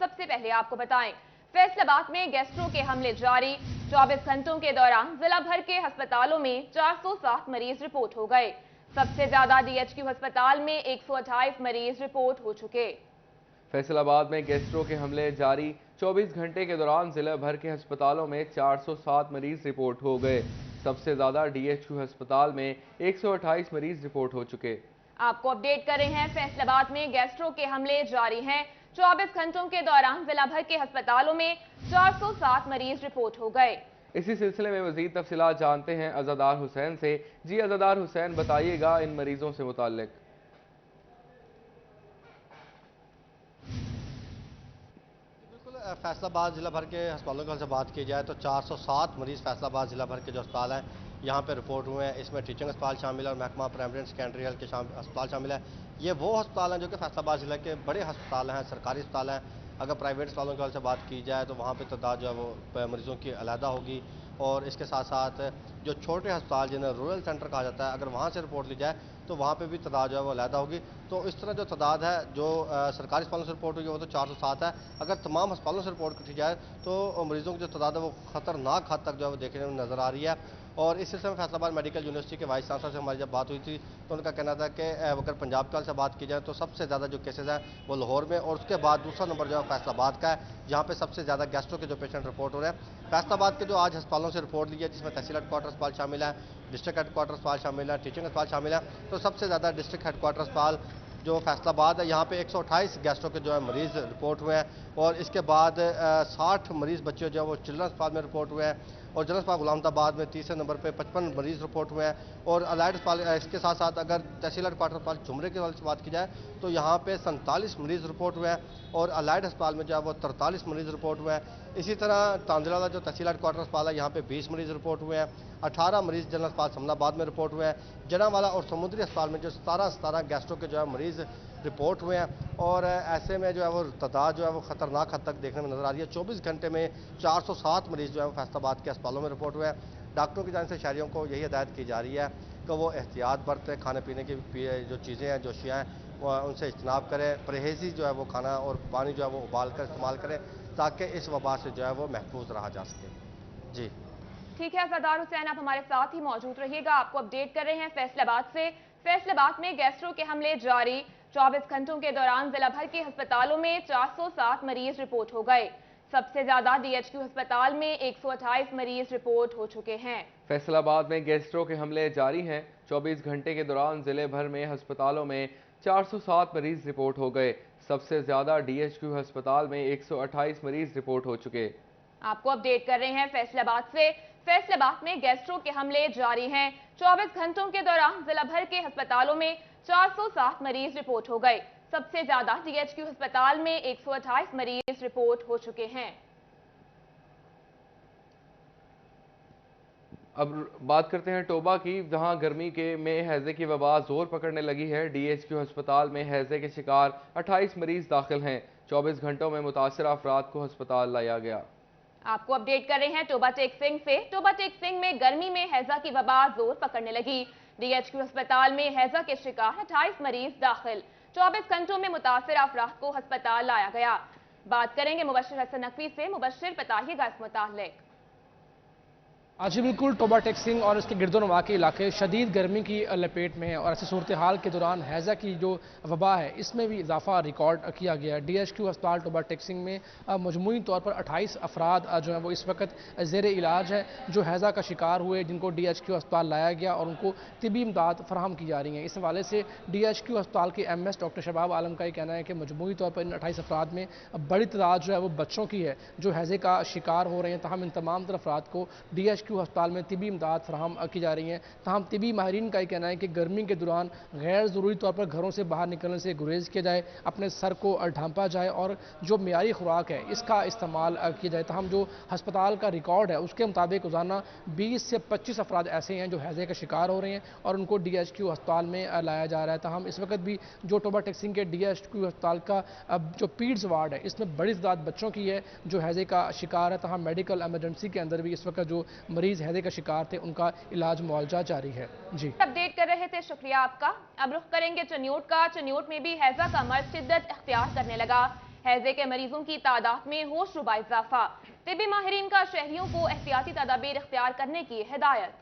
सबसे पहले आपको बताएं, फैसलाबाद में गैस्ट्रो के हमले जारी। 24 घंटों के दौरान जिला भर के अस्पतालों में 407 मरीज रिपोर्ट हो गए। सबसे ज्यादा DHQ अस्पताल में 128 मरीज रिपोर्ट हो चुके। फैसलाबाद में गैस्ट्रो के हमले जारी। 24 घंटे के दौरान जिला भर के अस्पतालों में 407 मरीज रिपोर्ट हो गए। सबसे ज्यादा DHQ अस्पताल में 128 मरीज रिपोर्ट हो चुके। आपको अपडेट कर रहे हैं, फैसलाबाद में गैस्ट्रो के हमले जारी हैं। 24 घंटों के दौरान जिला भर के अस्पतालों में 407 मरीज रिपोर्ट हो गए। इसी सिलसिले में मजीद तफसीलात जानते हैं अज़ादार हुसैन से। जी अज़ादार हुसैन, बताइएगा इन मरीजों से मुताल्लिक। फैसलाबाद ज़िला भर के अस्पतालों से बात की जाए तो 407 मरीज़ फैसलाबाद ज़िला भर के जो अस्पताल हैं यहाँ पे रिपोर्ट हुए हैं। इसमें टीचिंग अस्पताल शामिल है और महकमा प्राइमरी एंड सेकेंडरी हेल्थ के अस्पताल शामिल है। ये वो अस्पताल हैं जो कि फैसलाबाद ज़िले के बड़े अस्पताल हैं, सरकारी अस्पताल हैं। अगर प्राइवेट अस्पतालों से बात की जाए तो वहाँ पे तादाद जो है वो मरीज़ों की अलहदा होगी। और इसके साथ साथ जो छोटे अस्पताल जिन्हें रूरल सेंटर कहा जाता है, अगर वहाँ से रिपोर्ट ली जाए तो वहाँ पे भी तादाद जो है वो अलहदा होगी। तो इस तरह जो तादाद है जो सरकारी अस्पतालों से रिपोर्ट हुई है वो तो 407 है। अगर तमाम अस्पतालों से रिपोर्ट की जाए तो मरीजों की जो तादाद है वो ख़तरनाक हद तक जो है वो देखने में नज़र आ रही है। और इस सिलसिले में फैसलाबाद मेडिकल यूनिवर्सिटी के वाइस चांसलर से हमारी जब बात हुई थी तो उनका कहना था कि अगर पंजाब कल से बात की जाए तो सबसे ज़्यादा जो केसेज हैं वो लाहौर में, और उसके बाद दूसरा नंबर जो है फैसलाबाद का है, जहाँ पे सबसे ज़्यादा गैस्ट्रो के जो पेशेंट रिपोर्ट हो रहे हैं। फैसलाबाद के जो आज अस्पतालों से रिपोर्ट ली है, जिसमें तहसील हेडक्वार्टर अस्पताल शामिल है, डिस्ट्रिक्ट हेडक्वार्टर अस्पताल शामिल है, टीचिंग अस्पताल शामिल है, तो सबसे ज़्यादा डिस्ट्रिक्ट हेडक्वार्टर अस्पताल जो फैसलाबाद है यहाँ पे 128 गैस्ट्रो के जो है मरीज़ रिपोर्ट हुए हैं। और इसके बाद 60 मरीज़ बच्चे जो है वो चिल्ड्रन अस्पताल में रिपोर्ट हुए हैं। और जनरल अस्पताल गुलामदाबाद में तीसरे नंबर पे 55 मरीज़ रिपोर्ट हुए हैं। और अलाइड अस्पताल, इसके साथ साथ अगर तहसील हेडक्वार्टर अस्पताल झुमरे के वाले से बात की जाए तो यहाँ पे 47 मरीज़ रिपोर्ट हुए हैं और अलाइड अस्पताल में जो है वो 43 मरीज़ रिपोर्ट हुए हैं। इसी तरह तांदला जो तहसील हेडक्वार्टर अस्पताल है यहाँ पे 20 मरीज़ रिपोर्ट हुए हैं। 18 मरीज़ जनरल अस्पताल समनाबाद में रिपोर्ट हुए हैं। जनावाला और समुद्री अस्पताल में जो 17 गैस्ट्रो के जो है मरीज़ रिपोर्ट हुए हैं। और ऐसे में जो है वो तादाद जो है वो ख़तरनाक हद तक देखने में नज़र आ रही है। 24 घंटे में 407 मरीज़ जो है वो फैसलाबाद के अस्पतालों में रिपोर्ट हुए हैं। डॉक्टरों की जानिब से शहरियों को यही हिदायत की जा रही है कि वो एहतियात बरतें, खाने पीने की जो चीज़ें हैं, जो अशिया हैं उनसे इज्तनाब करें, परहेज़ी जो है वो खाना और पानी जो है वो उबाल कर इस्तेमाल करें ताकि इस वबा से जो है वो महफूज रहा जा सके। जी ठीक है अज़ादार हुसैन, आप हमारे साथ ही मौजूद रहिएगा। आपको अपडेट कर रहे हैं फैसलाबाद से। फैसलाबाद में गैस्ट्रो के हमले जारी। 24 घंटों के दौरान जिला भर के अस्पतालों में 407 मरीज रिपोर्ट हो गए। सबसे ज्यादा DHQ अस्पताल में 128 मरीज रिपोर्ट हो चुके हैं। फैसलाबाद में गैस्ट्रो के हमले जारी हैं। 24 घंटे के दौरान जिले भर में अस्पतालों में 407 मरीज रिपोर्ट हो गए। सबसे ज्यादा DHQ अस्पताल में 128 मरीज रिपोर्ट हो चुके। आपको अपडेट कर रहे हैं फैसलाबाद से। फैसलाबाद में गैस्ट्रो के हमले जारी हैं। 24 घंटों के दौरान जिला भर के अस्पतालों में 407 मरीज रिपोर्ट हो गए। सबसे ज्यादा DHQ अस्पताल में 128 मरीज रिपोर्ट हो चुके हैं। अब बात करते हैं टोबा की, जहां गर्मी में हैजे की वबा जोर पकड़ने लगी है। DHQ अस्पताल में हैजे के शिकार 28 मरीज दाखिल हैं। 24 घंटों में मुतासर अफराद को अस्पताल लाया गया। आपको अपडेट कर रहे हैं टोबा टेक सिंह से। टोबा टेक सिंह में गर्मी में हैजा की वबा जोर पकड़ने लगी। DHQ अस्पताल में हैजा के शिकार 28 मरीज दाखिल। 24 घंटों में मुतासर अफराद को अस्पताल लाया गया। बात करेंगे मुबश्शिर हसन नकवी से। मुबश्शिर, बताइएगा इस मुताल्लिक। जी बिल्कुल, टोबा टेक सिंह और इसके गिरदोनवा के इलाके शदीद गर्मी की लपेट में है और ऐसी सूरत हाल के दौरान हैज़ा की जो वबा है इसमें भी इजाफा रिकॉर्ड किया गया है। DHQ अस्पताल टोबा टेक सिंह में मजमूई तौर पर 28 अफराद जो हैं वो इस वक्त ज़ेर इलाज है, जो हैज़ा का शिकार हुए, जिनको DHQ अस्पताल लाया गया और उनको तिबी इमदाद फराहम की जा रही है। इस हवाले से DHQ अस्पताल के MS डॉक्टर शबाब आलम का ये कहना है कि मजमूई तौर पर इन 28 अफराद में बड़ी तादाद जो है वो बच्चों की है जो हैज़े का शिकार हो रहे हैं। तहम इन तमाम तर अफराद को DHQ अस्पताल में तिबी इमदाद फराहम की जा रही है। तमाम तिबी माहिरीन का ये कहना है कि गर्मी के दौरान गैर ज़रूरी तौर पर घरों से बाहर निकलने से गुरेज किया जाए, अपने सर को ढांपा जाए और जो मियारी खुराक है इसका इस्तेमाल किया जाए। तमाम जो हस्पताल का रिकॉर्ड है उसके मुताबिक रोज़ाना 20 से 25 अफराद ऐसे हैं जो हैज़े का शिकार हो रहे हैं और उनको DHQ अस्पताल में लाया जा रहा है। तमाम इस वक्त भी जो टोबा टेक सिंह के DHQ अस्पताल का जो पीड्स वार्ड है इसमें बड़ी तादाद बच्चों की है जो हैज़े का शिकार है। तमाम मेडिकल एमरजेंसी के अंदर भी इस वक्त जो मरीज़ हैज़े का शिकार थे उनका इलाज मुआवजा जारी है। जी अपडेट कर रहे थे, शुक्रिया आपका। अब रुख करेंगे चन्योट का। चन्योट में भी हैजा का मर्ज शिद्दत इख्तियार करने लगा। हैजे के मरीजों की तादाद में होशरुबा इजाफा। तिब्बी माहिरीन का शहरियों को एहतियाती तदाबीर इख्तियार करने की हिदायत।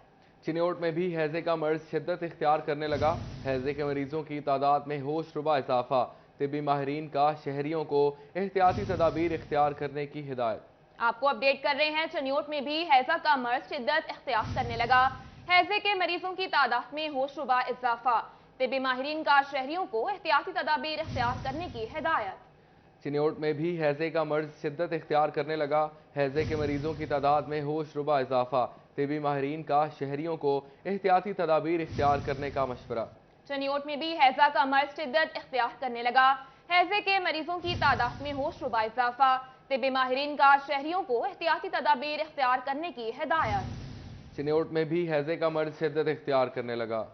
चिन्योट में भी हैजे का मर्ज शिद्दत इख्तियार करने लगा। हैजे के मरीजों की तादाद में होशरुबा इजाफा। तिब्बी माहिरीन का शहरियों को एहतियाती तदाबीर इख्तियार करने की हिदायत। आपको अपडेट कर रहे हैं, चिन्योट में भी हैजा का मर्ज शिद्दत इख्तियार करने लगा। हैजे के मरीजों की तादाद में होशरुबा इजाफा। तिब्बी माहिरीन का शहरियों को एहतियाती तदाबीर इख्तियार करने की हिदायत। चिन्योट में भी हैजे का मर्ज शिद्दत इख्तियार करने लगा। हैजे के मरीजों की तादाद में होशरुबा इजाफा। तिब्बी माहिरीन का शहरियों को एहतियाती तदाबीर इख्तियार करने का मशवरा। चिन्योट में भी हैजा का मर्ज शिद्दत इख्तियार करने लगा। हैजे के मरीजों की तादाद में होशरुबा इजाफा। तिब्बी माहिरीन का शहरियों को एहतियाती तदाबीर इख्तियार करने की हिदायत। चिन्योट में भी हैजे का मर्ज शिद्दत इख्तियार करने लगा।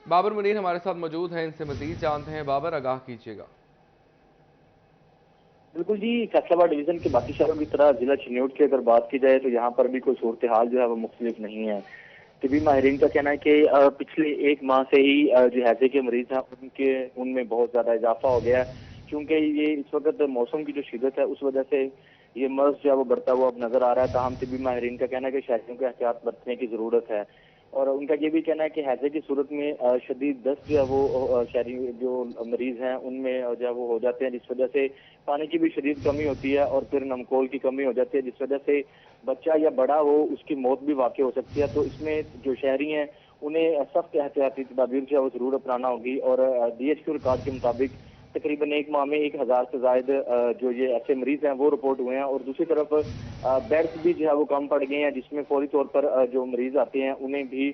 बाबर मुनीर हमारे साथ मौजूद हैं, इनसे मजीद जानते हैं। बाबर, आगाह कीजिएगा। बिल्कुल जी, फैसलाबाद डिवीजन के बाकी शहरों की तरह जिला चिन्योट की अगर बात की जाए तो यहाँ पर भी कोई सूरत हाल जो है वो मुख्तलिफ नहीं है। तिब्बी माहिरीन का कहना है कि पिछले एक माह से ही जो हैजे के मरीज हैं उनमें बहुत ज्यादा इजाफा हो गया है, क्योंकि ये इस वक्त मौसम की जो शिद्दत है उस वजह से ये मर्ज जो है वो बढ़ता हुआ अब नजर आ रहा है। ताहम तिब्बी माहिरीन का कहना है कि शहरियों को एहतियात बरतने की जरूरत है, और उनका ये भी कहना है कि हैजे की सूरत में शदीद दस्त जो है वो शहरी जो मरीज हैं उनमें जो है वो हो जाते हैं, जिस वजह से पानी की भी शदीद कमी होती है और फिर नमकोल की कमी हो जाती है, जिस वजह से बच्चा या बड़ा हो उसकी मौत भी वाक़ई हो सकती है। तो इसमें जो शहरी हैं उन्हें सख्त एहतियाती तदाबीर जो है वो जरूर अपनाना होगी। और DHQ रिकॉर्ड के मुताबिक तकरीबन एक माह में 1000 से जायद जो ये ऐसे मरीज हैं वो रिपोर्ट हुए हैं, और दूसरी तरफ बेड्स भी जो है वो कम पड़ गए हैं, जिसमें फौरी तौर पर जो मरीज आते हैं उन्हें भी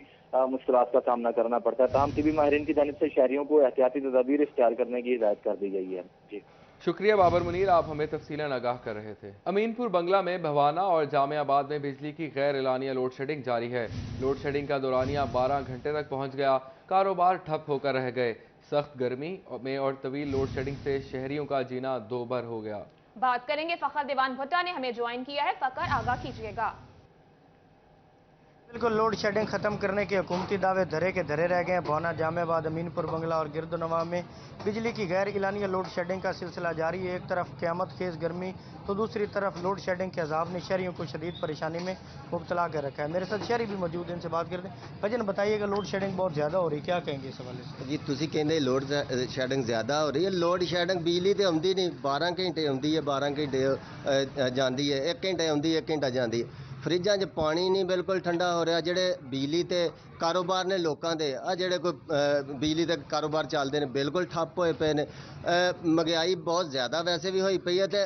मुश्किलात का सामना करना पड़ता है। तमाम तिब्बी माहिरीन की जानिब से शहरियों को एहतियाती तदाबीर इख्तियार करने की हिदायत कर दी गई है। जी शुक्रिया बाबर मुनीर, आप हमें तफसीलन आगाह कर रहे थे। अमीनपुर बंगला में भवाना और जामियाबाद में बिजली की गैर एलानिया लोड शेडिंग जारी है। लोड शेडिंग का दौरानिया 12 घंटे तक पहुंच गया। कारोबार ठप होकर रह गए। सख्त गर्मी में और तवील लोड शेडिंग से शहरियों का जीना दोबर हो गया। बात करेंगे, फखर दीवान भुट्टा ने हमें ज्वाइन किया है। फखर, आगाह कीजिएगा। बिल्कुल, लोड शेडिंग खत्म करने के हुकूमती दावे धरे के धरे रह गए हैं। भवाना, जामियाबाद, अमीनपुर बंगला और गिरदनवा में बिजली की गैर इलानिया लोड शेडिंग का सिलसिला जारी है। एक तरफ क़यामत खेज गर्मी तो दूसरी तरफ लोड शेडिंग के अजाब ने शहरियों को शदीद परेशानी में मुब्तला कर रखा है। मेरे साथ शहरी भी मौजूद हैं, इनसे बात करते हैं। भजन, बताइएगा, लोड शेडिंग बहुत ज़्यादा हो रही है, क्या कहेंगे इस हवाले से? जी तुसी कहते लोड शेडिंग ज़्यादा हो रही है। लोड शेडिंग बिजली तो आती नहीं, 12 घंटे आती है, 12 घंटे जाती है, 1 घंटा आती है, 1 घंटा जाती है। फ्रिजां 'ਚ पानी नहीं बिल्कुल ठंडा हो रहा। ਜਿਹੜੇ बिजली ते कारोबार ने लोगों के आ ਜਿਹੜੇ कोई बिजली के कारोबार चलते हैं बिल्कुल ठप्प होए पे ने। महंगाई बहुत ज़्यादा वैसे भी होई पई है, तो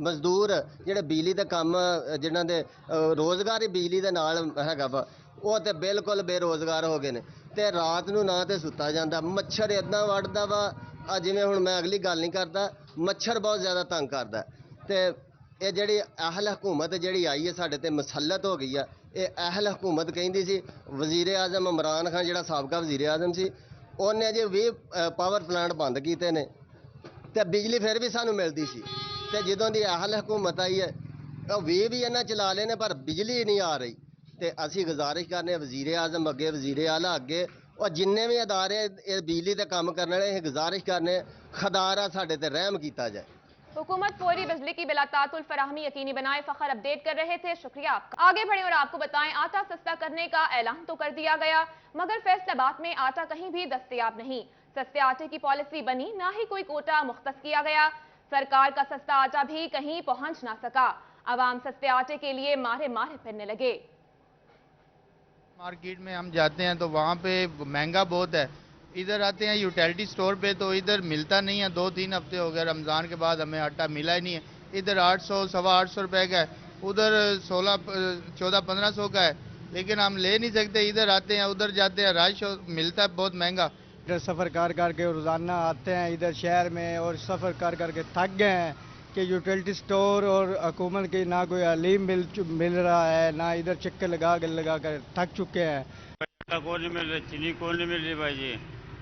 मजदूर ਜਿਹੜੇ बिजली के काम जिन्हां दे रोज़गार ही बिजली के नाल हैगा वा वो तो बिल्कुल बेरोज़गार हो गए ने। ते रात नूं ना तो सुता जाता, मच्छर इदां वड़दा वा। जिवें हुण मैं अगली गल नहीं करता, मच्छर बहुत ज़्यादा तंग करदा। ते ਇਹ ਜਿਹੜੀ ਅਹਿਲ ਹਕੂਮਤ ਜਿਹੜੀ ਆਈ ਹੈ ਸਾਡੇ ਤੇ ਮਸਲਤ ਹੋ ਗਈ ਆ। ਇਹ ਅਹਿਲ ਹਕੂਮਤ ਕਹਿੰਦੀ ਸੀ, ਵਜ਼ੀਰ ਆਜ਼ਮ ਇਮਰਾਨ ਖਾਨ ਜਿਹੜਾ ਸਾਬਕਾ ਵਜ਼ੀਰ ਆਜ਼ਮ ਸੀ ਉਹਨੇ ਜੇ 20 ਪਾਵਰ ਪਲਾਂਟ ਬੰਦ ਕੀਤੇ ਨੇ ਤੇ ਬਿਜਲੀ ਫਿਰ ਵੀ ਸਾਨੂੰ ਮਿਲਦੀ ਸੀ। ਤੇ ਜਦੋਂ ਦੀ ਅਹਿਲ ਹਕੂਮਤ ਆਈ ਹੈ ਉਹ 20 ਵੀ ਇਹਨਾਂ ਚਲਾ ਲਏ ਨੇ ਪਰ ਬਿਜਲੀ ਨਹੀਂ ਆ ਰਹੀ। ਤੇ ਅਸੀਂ ਗੁਜ਼ਾਰਿਸ਼ ਕਰਨੇ ਵਜ਼ੀਰ ਆਜ਼ਮ ਅੱਗੇ, ਵਜ਼ੀਰ ਆਲਾ ਅੱਗੇ, और जिन्ने भी अदारे बिजली का काम करने वाले गुजारिश करने खदारा साढ़े ते रहम किया जाए। हुकूमत फौरी बिजली की बिलातातुल फराहमी यकीनी बनाए। फखर अपडेट कर रहे थे, शुक्रिया आपका। आगे बढ़े और आपको बताएं, आटा सस्ता करने का ऐलान तो कर दिया गया, मगर फैसलाबाद में आटा कहीं भी दस्तयाब नहीं। सस्ते आटे की पॉलिसी बनी, ना ही कोई कोटा मुख्तस किया गया। सरकार का सस्ता आटा भी कहीं पहुंच ना सका। अवाम सस्ते आटे के लिए मारे मारे फिरने लगे। मार्केट में हम जाते हैं तो वहाँ पे महंगा बहुत है। इधर आते हैं यूटिलिटी स्टोर पे तो इधर मिलता नहीं है। 2-3 हफ्ते हो गए, रमज़ान के बाद हमें आटा मिला ही नहीं है। इधर 800 सवा 800 रुपए का है, उधर 16-14-1500 का है, लेकिन हम ले नहीं सकते। इधर आते हैं, उधर जाते हैं, रश मिलता है बहुत महंगा। इधर सफ़र कर के रोज़ाना आते हैं इधर शहर में, और सफ़र कर के थक गए हैं कि यूटिलिटी स्टोर और हुकूमत की ना कोई अलीम मिल रहा है, ना इधर चक्कर लगा कर थक चुके हैं। कौन नहीं मिल रही, चीनी कौन नहीं मिल रही भाई जी।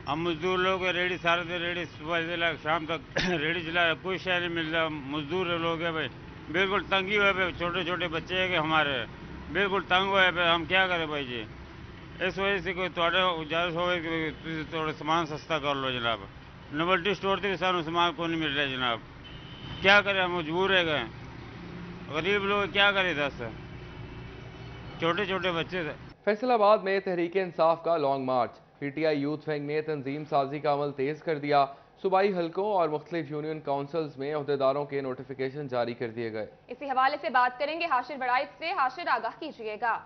हम मजदूर लोग रेडी सारे दिन रेडी सुबह से लग शाम तक रेडी चला रहे, कोई शहर नहीं मिल रहा। मजदूर लोग है भाई, बिल्कुल तंगी हुए पे, छोटे छोटे बच्चे हैं कि हमारे बिल्कुल तंग हुए पे। हम क्या करें भाई जी। इस वजह से कोई थोड़े गुजारिश हो थोड़ा सामान सस्ता कर लो जनाब। नोवेल्टी स्टोर से भी सानू सामान को नहीं मिल रहा जनाब। क्या करें, हम मजबूर रह गए, गरीब लोग क्या करें, 10 छोटे छोटे बच्चे थे। फैसलाबाद में तहरीक इंसाफ का लॉन्ग मार्च, पीटीआई यूथ विंग ने तंजीम साजी का अमल तेज कर दिया। सूबाई हलकों और मुख्तलिफ यूनियन काउंसिल्स में अहदेदारों के नोटिफिकेशन जारी कर दिए गए। इसी हवाले से बात करेंगे हाशिर बड़ाइच से। हाशिर, आगाह कीजिएगा।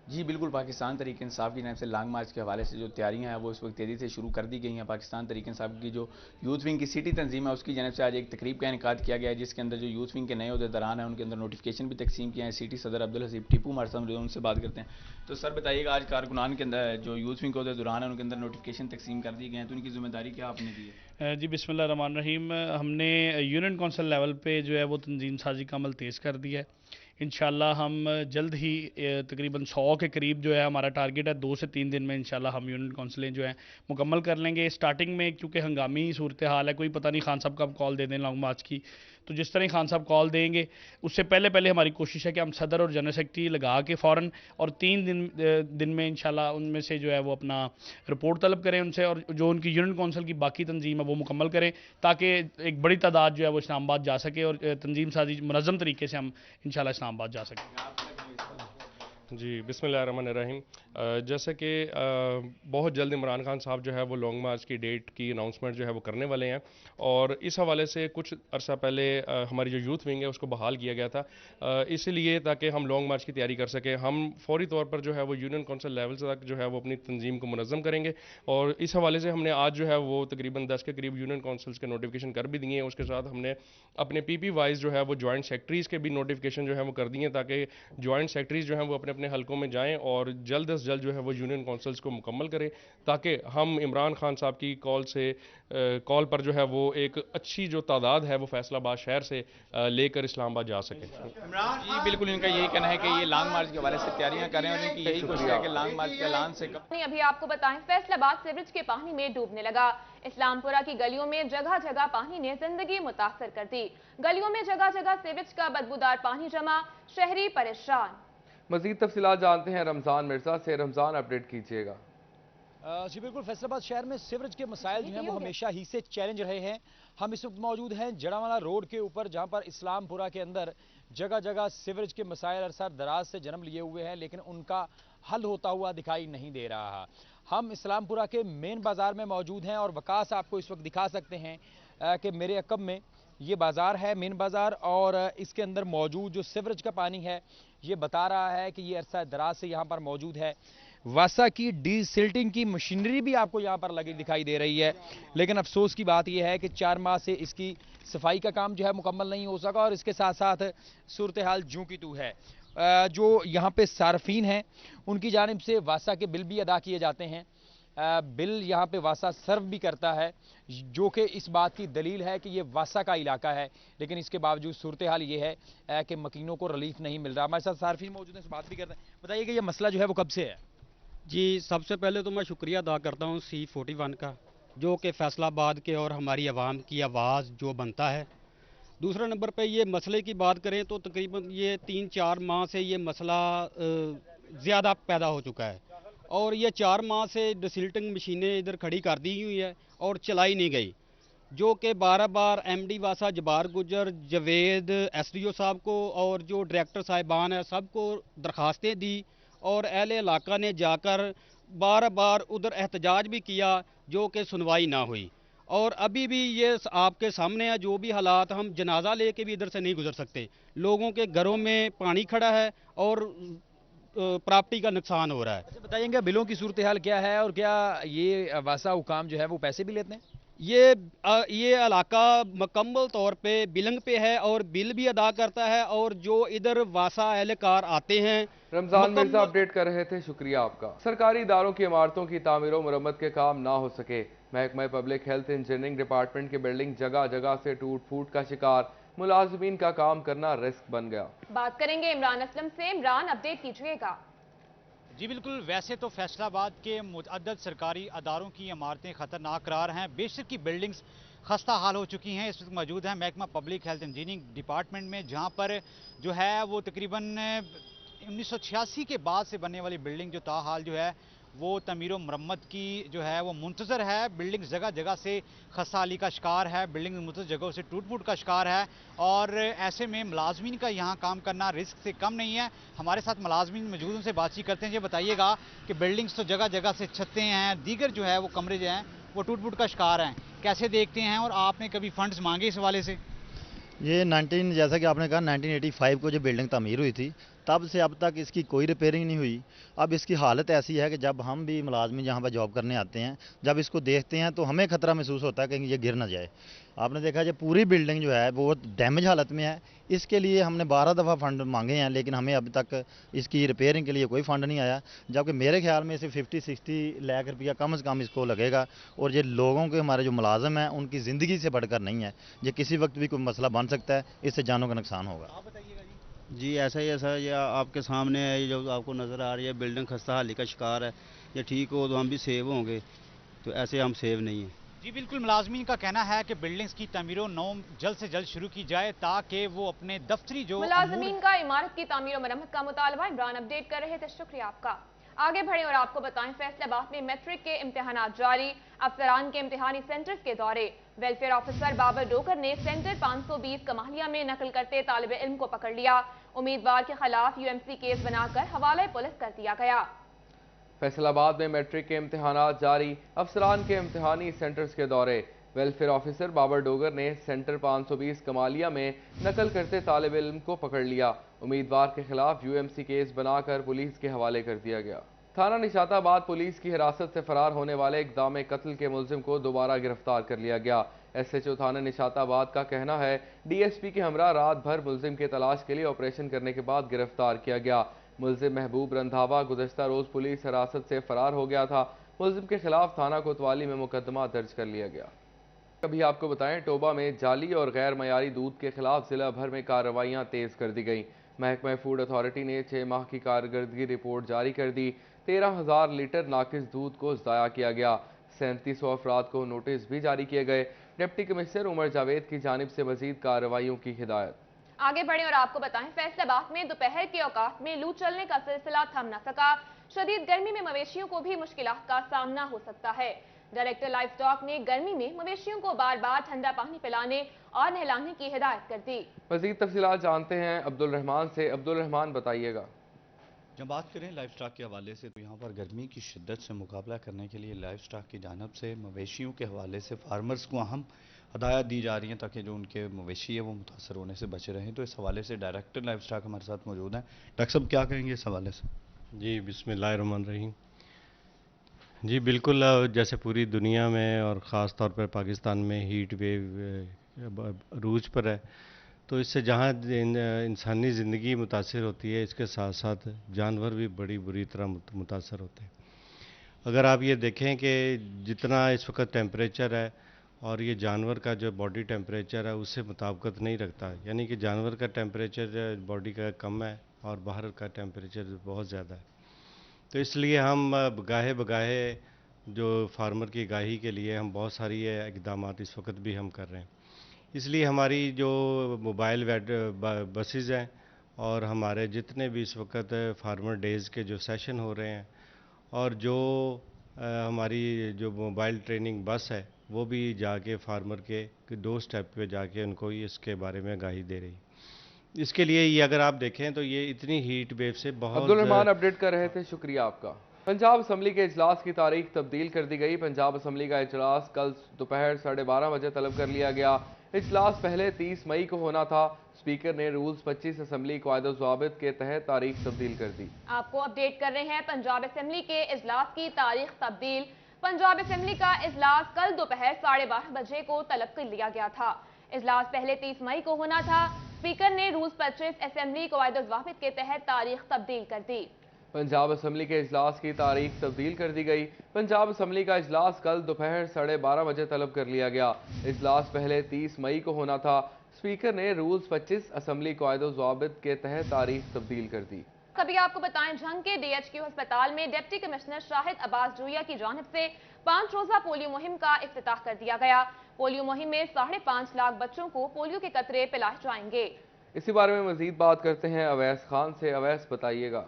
जी बिल्कुल, पाकिस्तान तहरीक इंसाफ की जानिब से लॉन्ग मार्च के हवाले से जो तैयारियां हैं वो इस वक्त तेज़ी से शुरू कर दी गई हैं। पाकिस्तान तहरीक इंसाफ की जो यूथ विंग की सिटी तंजीम है उसकी जानिब से आज एक तकरीब का इनेकाद किया गया है, जिसके अंदर जो यूथ विंग के नए अहदेदारान हैं उनके अंदर नोटिफिकेशन भी तकसीम किए हैं। सिटी सदर अब्दुल हसीब टीपू हमारे सामने, उनसे बात करते हैं। तो सर बताइएगा, आज कारकुनान के अंदर जो यूथ विंग के अहदेदारान हैं उनके अंदर नोटिफिकेशन तकसीम कर दिए गए हैं, तो उनकी जिम्मेदारी क्या आपने दी है? जी बिस्मिल्लाह रहमान रहीम, हमने यूनियन कौंसिल लेवल पे जो है वो तंजीम साजी का अमल तेज़ कर दिया है। इंशाल्लाह हम जल्द ही तकरीबन 100 के करीब जो है हमारा टारगेट है, 2 से 3 दिन में इंशाल्लाह हम यूनियन काउंसिलें जो है मुकम्मल कर लेंगे। स्टार्टिंग में क्योंकि हंगामी सूरत हाल है, कोई पता नहीं खान साहब कब कॉल दे दें लॉन्ग मार्च की, तो जिस तरह खान साहब कॉल देंगे उससे पहले हमारी कोशिश है कि हम सदर और जनरल सेक्रेटरी लगा के फ़ौरन और 3 दिन में इंशाल्लाह उनमें से जो है वो अपना रिपोर्ट तलब करें उनसे, और जो उनकी यूनियन काउंसिल की बाकी तंजीम है वो मुकम्मल करें, ताकि एक बड़ी तादाद जो है वो इस्लामाबाद जा सके और तंजीम साजी मुनज़्ज़म तरीके से हम इंशाल्लाह इस्लामाबाद जा सकें। जी बिस्मिल्लाहिर्रहमानिर्रहीम, जैसे कि बहुत जल्द इमरान खान साहब जो है वो लॉन्ग मार्च की डेट की अनाउंसमेंट जो है वो करने वाले हैं, और इस हवाले से कुछ अरसा पहले हमारी जो यूथ विंग है उसको बहाल किया गया था, इसलिए ताकि हम लॉन्ग मार्च की तैयारी कर सकें। हम फौरी तौर पर जो है वो यूनियन काउंसिल लेवल तक जो है वो अपनी तंजीम को मुनज़्ज़म करेंगे, और इस हवाले से हमने आज जो है वो तकरीबन 10 के करीब यूनियन काउंसिल्स के नोटिफिकेशन कर भी दिए हैं। उसके साथ हमने अपने पीपी वाइज जो है वो जॉइंट सेक्रेटरीज़ के भी नोटिफिकेशन जो है वो कर दिए हैं, ताकि जॉइंट सेक्रेटरीज़ जो हैं वो अपने अपने हलकों में जाएँ और जल्द से जल्द जो है वो यूनियन काउंसिल्स को मुकम्मल करें, ताकि हम इमरान खान साहब की कॉल पर जो है वो एक अच्छी जो तादाद है वो फैसलाबाद शहर से लेकर इस्लामाबाद जा सके। जी बिल्कुल, इनका यही कहना है कि ये लॉन्ग मार्च के हवाले से तैयारियां कर रहे हैं और इनकी यही कोशिश है कि लॉन्ग मार्च के ऐलान से अभी आपको बताएं, फैसलाबाद सीवरेज के पानी में डूबने लगा। इस्लामपुरा की गलियों में जगह जगह पानी ने जिंदगी मुतासर कर दी। गलियों में जगह जगह सीवरेज का बदबूदार पानी जमा, शहरी परेशान। मजीद तफसीलात जानते हैं रमजान मिर्जा से। रमजान, अपडेट कीजिएगा। जी बिल्कुल, फैसलाबाद शहर में सीवरेज के मसाइल जो हैं वो हमेशा ही से चैलेंज रहे हैं। हम इस वक्त मौजूद हैं जड़ावाला रोड के ऊपर, जहां पर इस्लामपुरा के अंदर जगह जगह सीवरेज के मसाइल अरसा दराज से जन्म लिए हुए हैं, लेकिन उनका हल होता हुआ दिखाई नहीं दे रहा। हम इस्लामपुरा के मेन बाज़ार में मौजूद हैं और वकास आपको इस वक्त दिखा सकते हैं कि मेरे अकब में ये बाज़ार है, मेन बाज़ार, और इसके अंदर मौजूद जो सीवरेज का पानी है ये बता रहा है कि ये अरसा दराज से यहाँ पर मौजूद है। वासा की डीसिल्टिंग की मशीनरी भी आपको यहाँ पर लगी दिखाई दे रही है, लेकिन अफसोस की बात यह है कि 4 माह से इसकी सफाई का काम जो है मुकम्मल नहीं हो सका, और इसके साथ साथ सूरत हाल जूं की तू है। जो यहाँ पे सार्फिन हैं उनकी जानिब से वासा के बिल भी अदा किए जाते हैं। बिल यहाँ पे वासा सर्व भी करता है, जो कि इस बात की दलील है कि ये वासा का इलाका है, लेकिन इसके बावजूद सूरत हाल ये है कि मकीनों को रिलीफ नहीं मिल रहा। हमारे साथ सार्फिन मौजूद हैं, बात भी करते हैं। बताइए कि ये मसला जो है वो कब से है? जी, सबसे पहले तो मैं शुक्रिया अदा करता हूँ C41 का, जो कि फैसलाबाद के और हमारी आवाम की आवाज़ जो बनता है। दूसरा नंबर पे ये मसले की बात करें तो तकरीबन ये 3-4 माह से ये मसला ज़्यादा पैदा हो चुका है, और ये 4 माह से डिसिल्टिंग मशीनें इधर खड़ी कर दी हुई है और चलाई नहीं गई, जो कि बार MD वासा जबार गुजर, जवेद, SDO साहब को और जो डायरेक्टर साहिबान है सबको दरखास्तें दी, और अहले इलाका ने जाकर बार उधर एहतजाज भी किया, जो कि सुनवाई ना हुई। और अभी भी ये आपके सामने है जो भी हालात, हम जनाजा लेके भी इधर से नहीं गुजर सकते। लोगों के घरों में पानी खड़ा है और प्रॉपर्टी का नुकसान हो रहा है। बताइएगा बिलों की सूरत हाल क्या है, और क्या ये वासा हुकाम जो है वो पैसे भी लेते हैं? ये इलाका मुकम्मल तौर पे बिलिंग पे है और बिल भी अदा करता है, और जो इधर वासा एहलकार आते हैं। रमजान मिर्जा अपडेट कर रहे थे, शुक्रिया आपका। सरकारी इदारों की इमारतों की तामीर और मुरम्मत के काम ना हो सके। महकमा पब्लिक हेल्थ इंजीनियरिंग डिपार्टमेंट की बिल्डिंग जगह जगह से टूट फूट का शिकार, मुलाजिमीन का काम करना रिस्क बन गया। बात करेंगे इमरान असलम से। इमरान, अपडेट कीजिएगा। जी बिल्कुल, वैसे तो फैसलाबाद के मुतअद्दिद सरकारी अदारों की इमारतें ख़तरनाक करार हैं। बेशक की बिल्डिंग्स खस्ता हाल हो चुकी हैं। इस वक्त मौजूद हैं महकमा पब्लिक हेल्थ इंजीनियरिंग डिपार्टमेंट में, जहां पर जो है वो तकरीबन 1986 के बाद से बनने वाली बिल्डिंग जो ताहाल जो है वो तमीर व मरम्मत की जो है वो मुंतज़र है। बिल्डिंग जगह जगह से खस्ताहाली का शिकार है, बिल्डिंग मुख्तलिफ जगहों से टूट फूट का शिकार है और ऐसे में मुलाजमीन का यहाँ काम करना रिस्क से कम नहीं है। हमारे साथ मुलाजमीन मौजूद, उनसे बातचीत करते हैं। ये बताइएगा कि बिल्डिंग्स तो जगह जगह से छतें हैं, दीगर जो है वो कमरे जो हैं वो टूट फूट का शिकार हैं, कैसे देखते हैं और आपने कभी फंड्स मांगे इस हवाले से? ये 19 जैसा कि आपने कहा 1985 को जो बिल्डिंग तामीर हुई थी, तब से अब तक इसकी कोई रिपेयरिंग नहीं हुई। अब इसकी हालत ऐसी है कि जब हम भी मुलाजमी जहाँ पर जॉब करने आते हैं, जब इसको देखते हैं तो हमें खतरा महसूस होता है कि ये गिर ना जाए। आपने देखा जो पूरी बिल्डिंग जो है वो डैमेज हालत में है। इसके लिए हमने 12 दफ़ा फ़ंड मांगे हैं, लेकिन हमें अब तक इसकी रिपेयरिंग के लिए कोई फ़ंड नहीं आया, जबकि मेरे ख्याल में इसे 50-60 लाख रुपया कम से कम इसको लगेगा। और ये लोगों के, हमारे जो मुलाजम हैं, उनकी ज़िंदगी से बढ़कर नहीं है। ये किसी वक्त भी कोई मसला बन सकता है, इससे जानों का नुकसान होगा। जी ऐसा ही ऐसा, ये आपके सामने है, ये जो आपको नज़र आ रही है बिल्डिंग खस्ताहाली का शिकार है। ये ठीक हो तो हम भी सेव होंगे, तो ऐसे हम सेव नहीं हैं। जी बिल्कुल, मुलाजमीन का कहना है कि बिल्डिंग्स की तमीरो नौ जल्द से जल्द शुरू की जाए ताकि वो अपने दफ्तरी जो मुलाजमीन का इमारत की तामीर और मरम्मत का मुतालबा। इमरान अपडेट कर रहे थे, शुक्रिया आपका। आगे बढ़े और आपको बताएं, फैसलाबाद में मैट्रिक के इम्तिहानात जारी, अफसरान के इम्तिहानी सेंटर्स के दौरे। वेलफेयर ऑफिसर बाबर डोकर ने सेंटर 520 कमालिया में नकल करते तालिब इल्म को पकड़ लिया। उम्मीदवार के खिलाफ यूएमसी केस बनाकर हवाले पुलिस कर दिया गया। फैसलाबाद में मैट्रिक के इम्तिहानात जारी, अफसरान के इम्तिहानी सेंटर्स के दौरे। वेलफेयर ऑफिसर बाबर डोगर ने सेंटर 520 कमालिया में नकल करते तालिब इल्म को पकड़ लिया। उम्मीदवार के खिलाफ यूएमसी केस बनाकर पुलिस के हवाले कर दिया गया। थाना निशाताबाद पुलिस की हिरासत से फरार होने वाले इक़दाम कत्ल के मुलजिम को दोबारा गिरफ्तार कर लिया गया। एसएचओ थाना निशाताबाद का कहना है, डीएसपी के हमरा रात भर मुलजिम की तलाश के लिए ऑपरेशन करने के बाद गिरफ्तार किया गया। मुलजिम महबूब रंधावा गुज़श्ता रोज पुलिस हिरासत से फरार हो गया था। मुलजिम के खिलाफ थाना कोतवाली में मुकदमा दर्ज कर लिया गया। अभी आपको बताएं, टोबा में जाली और गैर मयारी दूध के खिलाफ जिला भर में कार्रवाइयां तेज कर दी गई। महकमा फूड अथॉरिटी ने 6 माह की कारकर्दगी रिपोर्ट जारी कर दी। 13,000 लीटर नाकिस दूध को ज़ाया किया गया। 3700 अफराद को नोटिस भी जारी किए गए। डिप्टी कमिश्नर उमर जावेद की जानिब से मजीद कार्रवाइयों की हिदायत। आगे बढ़े और आपको बताएं, फैसलाबाद में दोपहर के औकात में लू चलने का सिलसिला थम न सका। शदीद गर्मी में मवेशियों को भी मुश्किलात का सामना हो सकता है। डायरेक्टर लाइव स्टॉक ने गर्मी में मवेशियों को बार बार ठंडा पानी पिलाने और नहलाने की हिदायत कर दी। मजीद तफसीलात जानते हैं अब्दुल रहमान से। अब्दुल रहमान, बताइएगा। जब बात करें लाइव स्टॉक के हवाले से, तो यहाँ पर गर्मी की शिद्दत से मुकाबला करने के लिए लाइव स्टॉक की जानिब से मवेशियों के हवाले से फार्मर्स को अहम हदायत दी जा रही हैं ताकि जो उनके मवेशी है वो मुतासर होने से बचे रहें। तो इस हवाले से डायरेक्टर लाइव स्टॉक हमारे साथ मौजूद हैं। डॉक्टर साहब, क्या कहेंगे इस हवाले से? जी बिस्मिल्लाहिर्रहमानिर्रहीम। जी बिल्कुल, जैसे पूरी दुनिया में और ख़ास तौर पर पाकिस्तान में हीट वेव अरूज पर है, तो इससे जहाँ इंसानी ज़िंदगी मुतासर होती है, इसके साथ साथ जानवर भी बड़ी बुरी तरह मुतासर होते हैं। अगर आप ये देखें कि जितना इस वक्त टेम्परेचर है और ये जानवर का जो बॉडी टेम्परेचर है उससे मुताबिकत नहीं रखता, यानी कि जानवर का टेम्परेचर बॉडी का कम है और बाहर का टेम्परेचर बहुत ज़्यादा है। तो इसलिए हम बगाहे बगाहे जो फार्मर की आगाही के लिए हम बहुत सारी इक़दाम इस वक्त भी हम कर रहे हैं। इसलिए हमारी जो मोबाइल बसेज़ हैं और हमारे जितने भी इस वक्त फार्मर डेज़ के जो सेशन हो रहे हैं और जो हमारी जो मोबाइल ट्रेनिंग बस है वो भी जाके फार्मर के 2 स्टेप पे जाके उनको इसके बारे में आगाही दे रही। इसके लिए ये अगर आप देखें तो ये इतनी हीट वेव से बहुत। अब्दुल रहमान अपडेट कर रहे थे, शुक्रिया आपका। पंजाब असम्बली के इजलास की तारीख तब्दील कर दी गई। पंजाब असम्बली का इजलास कल दोपहर 12:30 बजे तलब कर लिया गया। इजलास पहले 30 मई को होना था। स्पीकर ने रूल्स 25 असम्बली कायदे ज़वाबित के तहत तारीख तब्दील कर दी। आपको अपडेट कर रहे हैं, पंजाब असम्बली के इजलास की तारीख तब्दील। पंजाब असम्बली का इजलास कल दोपहर 12:30 बजे को तलब कर लिया गया था। इजलास पहले 30 मई को होना था। स्पीकर ने रूल्स 25 असम्बली कायदे ज़वाबित के तहत तारीख तब्दील कर दी। पंजाब असम्बली के इजलास की तारीख तब्दील कर दी गई। पंजाब असम्बली का इजलास कल दोपहर 12:30 बजे तलब कर लिया गया। इजलास पहले 30 मई को होना था। स्पीकर ने रूल्स 25 असम्बली कायदे ज़वाबित के तहत तारीख तब्दील कर दी। कभी आपको बताएं, झंग के DHQ अस्पताल में डिप्टी कमिश्नर शाहिद अब्बास जोया की जानिब से 5 रोज़ा पोलियो मुहिम का इफ्तिताह कर दिया गया। पोलियो मुहिम में 5.5 लाख बच्चों को पोलियो के कतरे पिलाए जाएंगे। इसी बारे में मजीद बात करते हैं अवैस खान से। अवैस, बताइएगा।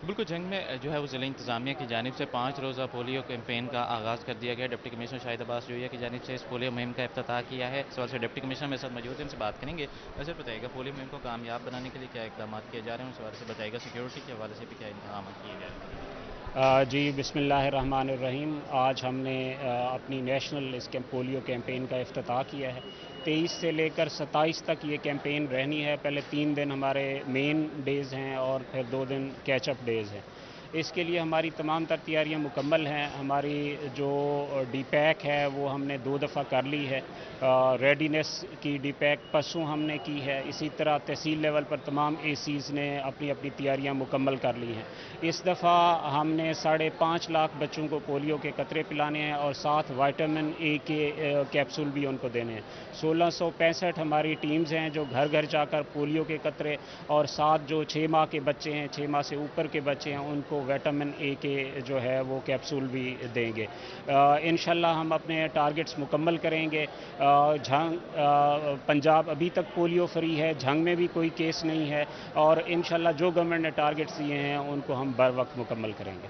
बिल्कुल जंग में जो है वो ज़िला इंतजामिया की जानिब से 5 रोज़ा पोलियो कैंपेन का आगाज़ कर दिया गया। डिप्टी कमिश्नर शाहिद अब्बास जोया की जानिब से इस पोलियो मुहिम का इफ्तिताह किया है। इस सवाल से डिप्टी कमिश्नर मेरे साथ मौजूद हैं, इनसे बात करेंगे। वैसे बताइएगा पोलियो मुहिम को कामयाब बनाने के लिए क्या इकदाम किए जा रहे हैं, उस सवाल से बताइएगा सिक्योरिटी के हवाले से भी क्या इंतजाम किए जा रहे हैं। जी बिस्मिल्लाहिर्रहमानिर्रहीम। आज हमने अपनी नेशनल इस पोलियो कैंपेन का इफ्तिताह किया है। 23 से लेकर 27 तक ये कैंपेन रहनी है। पहले 3 दिन हमारे मेन डेज़ हैं और फिर 2 दिन कैचअप डेज़ हैं। इसके लिए हमारी तमाम तर तैयारियाँ मुकम्मल हैं। हमारी जो डीपैक है वो हमने 2 दफ़ा कर ली है। रेडीनेस की डीपैक परसों हमने की है। इसी तरह तहसील लेवल पर तमाम एसीज़ ने अपनी अपनी तैयारियाँ मुकम्मल कर ली हैं। इस दफ़ा हमने 5.5 लाख बच्चों को पोलियो के कतरे पिलाने हैं और 7 विटामिन ए के कैप्सूल भी उनको देने हैं। 1665 हमारी टीम्स हैं जो घर घर जाकर पोलियो के कतरे और 7 जो 6 माह के बच्चे हैं, 6 माह से ऊपर के बच्चे हैं, उनको विटामिन ए के जो है वो कैप्सूल भी देंगे। इंशाल्लाह हम अपने टारगेट्स मुकम्मल करेंगे। पंजाब अभी तक पोलियो फ्री है, झंग में भी कोई केस नहीं है और इंशाल्लाह जो गवर्नमेंट ने टारगेट्स दिए हैं उनको हम बर वक्त मुकम्मल करेंगे।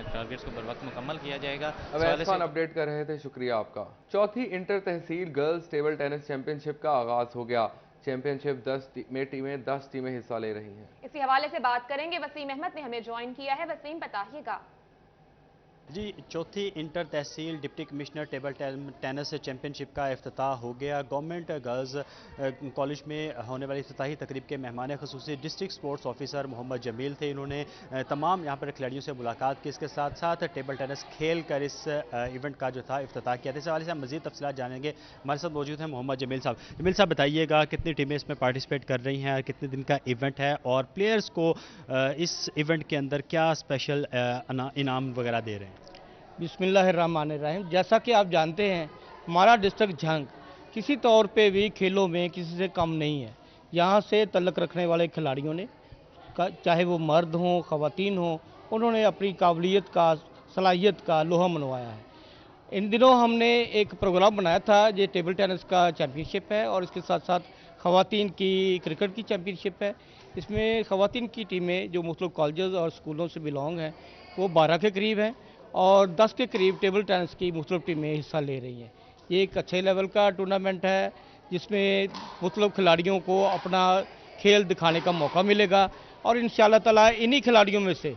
टारगेट्स को बर वक्त मुकम्मल किया जाएगा। अवैस खान अपडेट कर रहे थे, शुक्रिया आपका। चौथी इंटर तहसील गर्ल्स टेबल टेनिस चैंपियनशिप का आगाज हो गया। चैंपियनशिप 10 टीमें हिस्सा ले रही हैं। इसी हवाले से बात करेंगे। वसीम अहमद ने हमें ज्वाइन किया है। वसीम बताइएगा। जी, चौथी इंटर तहसील deputy commissioner table tennis championship का इफ्तिताह हो गया। गवर्नमेंट गर्ल्स कॉलेज में होने वाली इफ्तिताही तकरीब के मेहमान खसूसी district sports officer Mohammad Jamil थे। इन्होंने तमाम यहाँ पर खिलाड़ियों से मुलाकात की। इसके साथ साथ टेबल टेनिस खेल कर इस इवेंट का जो था इफ्तिताह किया था। इस हवाले से हम मज़ीद तफसीलात जानेंगे। हमारे साथ मौजूद हैं मोहम्मद जमील साहब। जमील साहब बताइएगा, कितनी टीमें इसमें पार्टिसिपेट कर रही हैं, कितने दिन का इवेंट है और प्लेयर्स को इस इवेंट के अंदर क्या स्पेशल इनाम वगैरह दे रहे हैं? बिस्मिल्लाहिर्रहमानिर्रहीम। जैसा कि आप जानते हैं, हमारा डिस्ट्रिक्ट झंग किसी तौर पे भी खेलों में किसी से कम नहीं है। यहाँ से तल्लक रखने वाले खिलाड़ियों ने, चाहे वो मर्द हों ख़वातीन हों, उन्होंने अपनी काबिलियत का, सलाहियत का लोहा मनवाया है। इन दिनों हमने एक प्रोग्राम बनाया था। ये टेबल टेनिस का चैम्पियनशिप है और इसके साथ साथ ख़वातीन की क्रिकेट की चैम्पियनशिप है। इसमें ख़वातीन की टीमें जो मुख्तलिफ कॉलेजेस और स्कूलों से बिलोंग हैं वो 12 के करीब हैं और 10 के करीब टेबल टेनिस की मुख्तलिफ टीमें हिस्सा ले रही हैं। ये एक अच्छे लेवल का टूर्नामेंट है जिसमें मुख्तलिफ खिलाड़ियों को अपना खेल दिखाने का मौका मिलेगा और इंशाअल्लाह ताला इन्हीं खिलाड़ियों में से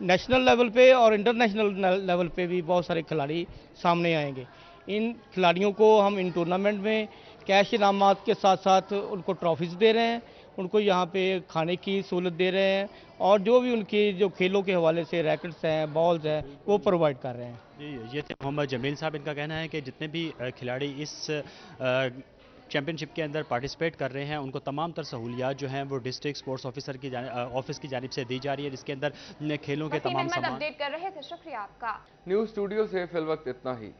नेशनल लेवल पे और इंटरनेशनल लेवल पे भी बहुत सारे खिलाड़ी सामने आएंगे। इन खिलाड़ियों को हम इन टूर्नामेंट में कैश इनामात के साथ साथ उनको ट्रॉफीज़ दे रहे हैं, उनको यहाँ पे खाने की सहूलत दे रहे हैं और जो भी उनकी जो खेलों के हवाले से रैकेट्स हैं, बॉल्स हैं, वो प्रोवाइड कर रहे हैं। जी, ये थे मोहम्मद जमील साहब। इनका कहना है कि जितने भी खिलाड़ी इस चैंपियनशिप के अंदर पार्टिसिपेट कर रहे हैं उनको तमाम तर सहूलियात जो हैं वो डिस्ट्रिक्ट स्पोर्ट्स ऑफिसर की ऑफिस की जानिब से दी जा रही है, जिसके अंदर खेलों के तमाम सामान अपडेट कर रहे थे। शुक्रिया आपका। न्यूज़ स्टूडियो से फिल वक्त इतना ही।